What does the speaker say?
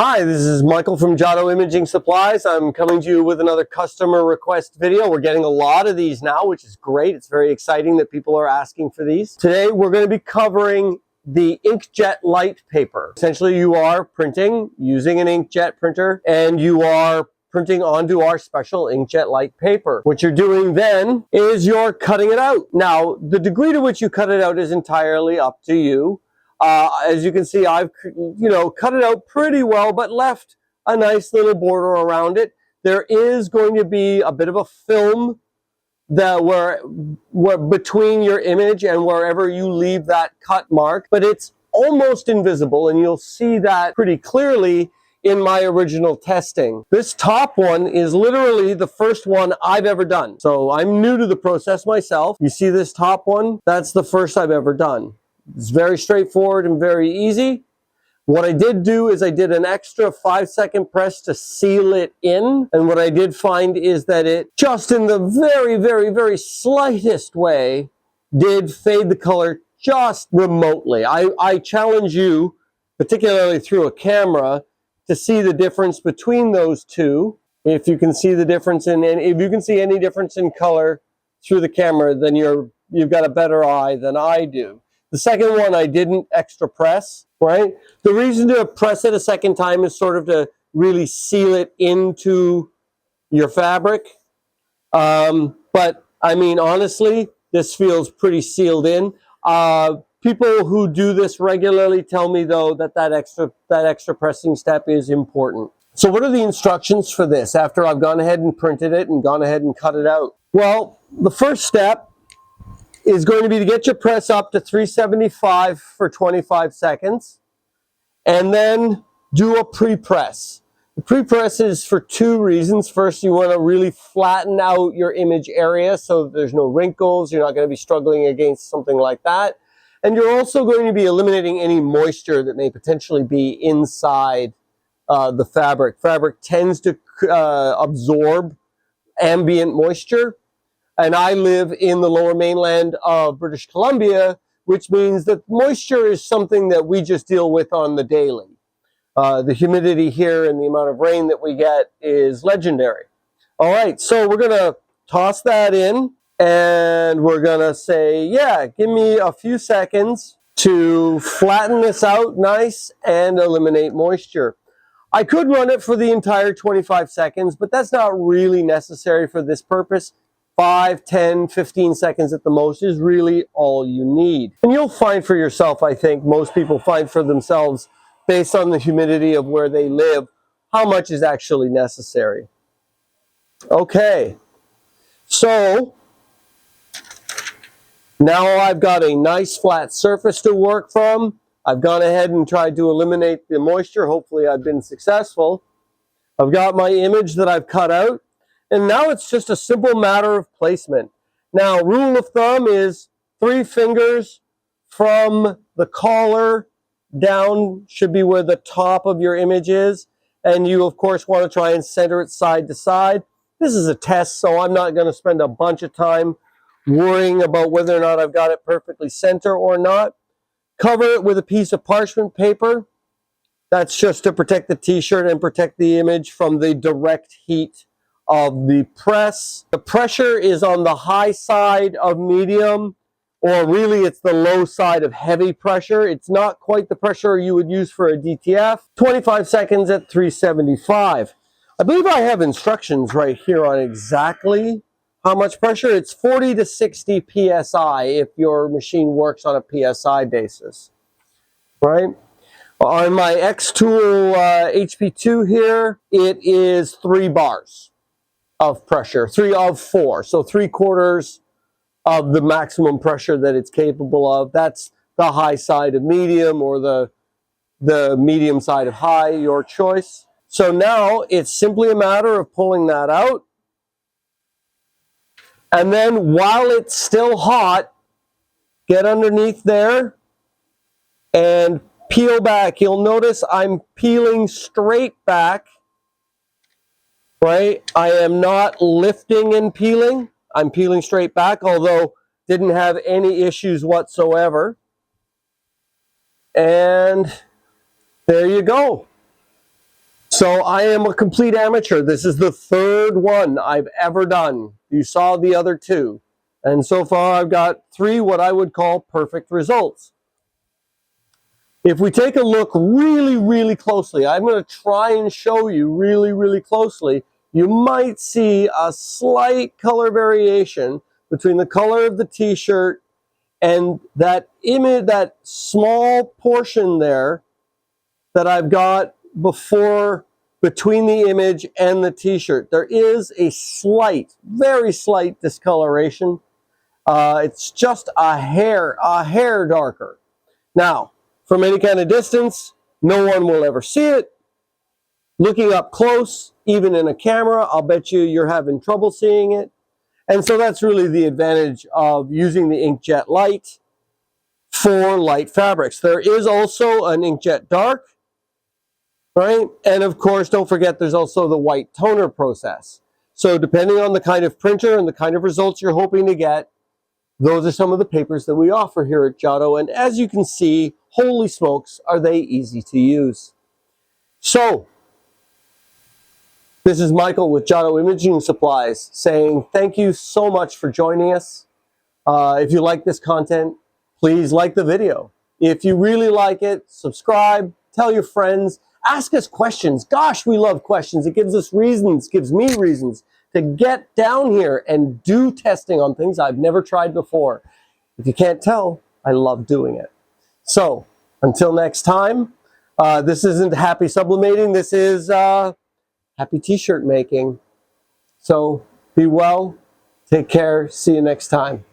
Hi, this is Michael from Giotto Imaging Supplies. I'm coming to you with another customer request video. We're getting a lot of these now, which is great. It's very exciting that people are asking for these. Today, we're going to be covering the Inkjet Light Paper. Essentially, you are printing using an inkjet printer, and you are printing onto our special Inkjet Light Paper. What you're doing then is you're cutting it out. Now, the degree to which you cut it out is entirely up to you. As you can see, I've cut it out pretty well, but left a nice little border around it. There is going to be a bit of a film that where between your image and wherever you leave that cut mark, but it's almost invisible, and you'll see that pretty clearly in my original testing. This top one is literally the first one I've ever done. So I'm new to the process myself. You see this top one? That's the first I've ever done. It's very straightforward and very easy. What I did do is I did an extra 5-second press to seal it in. And what I did find is that it, just in the very, very, very slightest way, did fade the color just remotely. I challenge you, particularly through a camera, to see the difference between those two. If you can see the difference if you can see any difference in color through the camera, then you've got a better eye than I do. The second one I didn't extra press, right? The reason to press it a second time is sort of to really seal it into your fabric. But I mean, honestly, this feels pretty sealed in. People who do this regularly tell me, though, that extra pressing step is important. So what are the instructions for this after I've gone ahead and printed it and gone ahead and cut it out? Well, the first step is going to be to get your press up to 375 for 25 seconds, and then do a pre-press. The pre-press is for two reasons. First, you want to really flatten out your image area so that there's no wrinkles. You're not going to be struggling against something like that. And you're also going to be eliminating any moisture that may potentially be inside the fabric. Fabric tends to absorb ambient moisture. And I live in the lower mainland of British Columbia, which means that moisture is something that we just deal with on the daily. The humidity here and the amount of rain that we get is legendary. All right, so we're going to toss that in, and we're going to say, yeah, give me a few seconds to flatten this out nice and eliminate moisture. I could run it for the entire 25 seconds, but that's not really necessary for this purpose. 5, 10, 15 seconds at the most is really all you need. And you'll find for yourself, I think, most people find for themselves, based on the humidity of where they live, how much is actually necessary. Okay, so now I've got a nice flat surface to work from. I've gone ahead and tried to eliminate the moisture. Hopefully I've been successful. I've got my image that I've cut out. And now it's just a simple matter of placement. Now, rule of thumb is 3 fingers from the collar down should be where the top of your image is. And you, of course, want to try and center it side to side. This is a test, so I'm not going to spend a bunch of time worrying about whether or not I've got it perfectly center or not. Cover it with a piece of parchment paper. That's just to protect the t-shirt and protect the image from the direct heat of the press. The pressure is on the high side of medium, or really it's the low side of heavy pressure. It's not quite the pressure you would use for a DTF. 25 seconds at 375. I believe I have instructions right here on exactly how much pressure. It's 40 to 60 PSI if your machine works on a PSI basis, right? On my X-Tool HP2 here, it is 3 bars of pressure, 3 of 4, so 3/4 of the maximum pressure that it's capable of. That's the high side of medium, or the medium side of high, your choice. So now it's simply a matter of pulling that out, and then while it's still hot, get underneath there and peel back. You'll notice I'm peeling straight back. Right? I am not lifting and peeling. I'm peeling straight back, although didn't have any issues whatsoever. And there you go. So I am a complete amateur. This is the third one I've ever done. You saw the other two. And so far I've got 3 what I would call perfect results. If we take a look really, really closely, I'm going to try and show you really, really closely, you might see a slight color variation between the color of the t-shirt and that image, that small portion there that I've got between the image and the t-shirt. There is a slight, very slight discoloration. It's just a hair darker. Now, from any kind of distance, no one will ever see it. Looking up close, even in a camera, I'll bet you're having trouble seeing it. And so that's really the advantage of using the Inkjet Light for light fabrics. There is also an Inkjet Dark, right? And of course, don't forget there's also the white toner process. So depending on the kind of printer and the kind of results you're hoping to get, those are some of the papers that we offer here at Giotto. And as you can see, holy smokes, are they easy to use. So, this is Michael with Giotto Imaging Supplies saying thank you so much for joining us. If you like this content, please like the video. If you really like it, subscribe, tell your friends, ask us questions. Gosh, we love questions. It gives us reasons, gives me reasons to get down here and do testing on things I've never tried before. If you can't tell, I love doing it. So, until next time, this isn't happy sublimating, this is happy t-shirt making. So, be well, take care, see you next time.